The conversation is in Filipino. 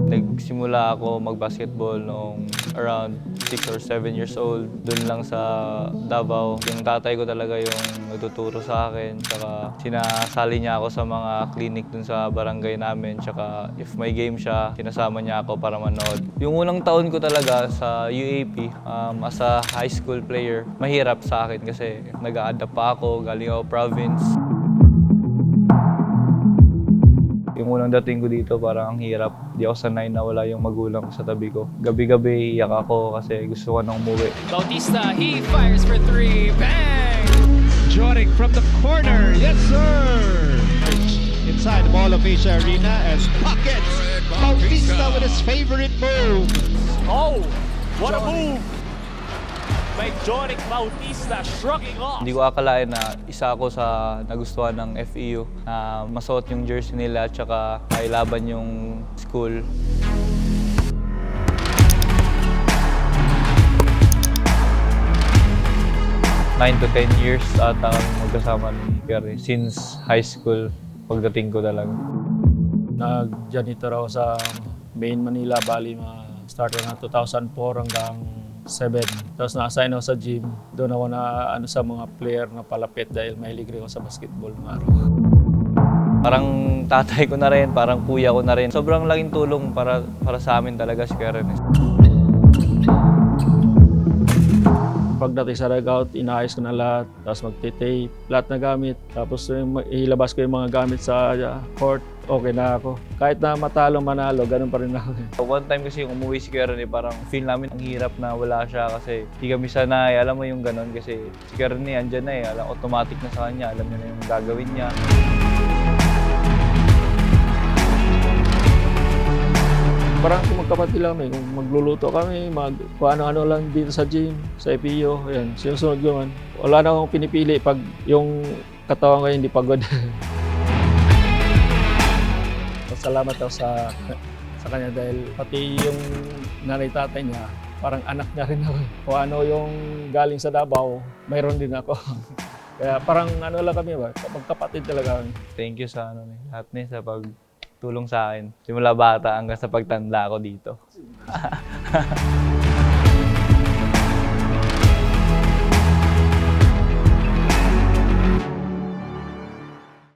Nagsimula ako mag-basketball noong around 6 or 7 years old. Doon lang sa Davao. Yung tatay ko talaga yung nagtuturo sa akin. Tsaka sinasali niya ako sa mga clinic dun sa barangay namin. Tsaka if may game siya, sinasama niya ako para manood. Yung unang taon ko talaga sa UAP, as a high school player, mahirap sa akin kasi nag-a-adapt pa ako, galing ako province. Yung unang dating ko dito parang ang hirap. Di ako sanay na wala yung magulang ko sa tabi ko. Gabi-gabi iyak ako kasi gusto ko nang umuwi. Bautista, he fires for three. Bang! Joric from the corner. Yes, sir. Inside the Mall of Asia Arena and pockets. Bautista with his favorite move. Oh, what a move by Joric Bautista, shrugging off. Hindi ko akalain na isa ako sa nagustuhan ng FEU na masuot yung jersey nila at saka mailaban yung school. Nine to 10 years ata kami magkasama ni Kerry since high school pagdating ko talaga. Nag-janitor ako sa Main Manila Valley, start na 2004 hanggang 7. Tapos na-assign ako sa gym. Doon ako na sa mga player na palapit dahil mahilig rin ako sa basketball ng araw. Parang tatay ko na rin, parang kuya ko na rin. Sobrang laking tulong para sa amin talaga si Karen. Pagdating sa dugout, inaayos ko na lahat. Tapos magtitape, lahat na gamit. Tapos ilabas ko yung mga gamit sa court. Okay na ako. Kahit na matalo, manalo, ganun pa rin ako. One time kasi yung umuwi si Karen, parang feel namin ang hirap na wala siya kasi hindi kami sanay. Alam mo yung ganun kasi si Karen andyan na alam, automatic na sa kanya. Alam niya na yung gagawin niya. Parang kung magkapatid lang kung magluluto kami, kung ano-ano lang dito sa gym, sa FEO, ayan, sinusunod ko man. Wala na akong pinipili pag yung katawan ko hindi pagod. Salamat ako sa kanya dahil pati yung nanay-tatay niya, parang anak niya rin ako. Kung ano yung galing sa Davao, mayroon din ako. Kaya parang ano lang kami ba, magkapatid talaga kami. Thank you sa lahat sa pagtulong sa akin. Simula bata hanggang sa pagtanda ako dito.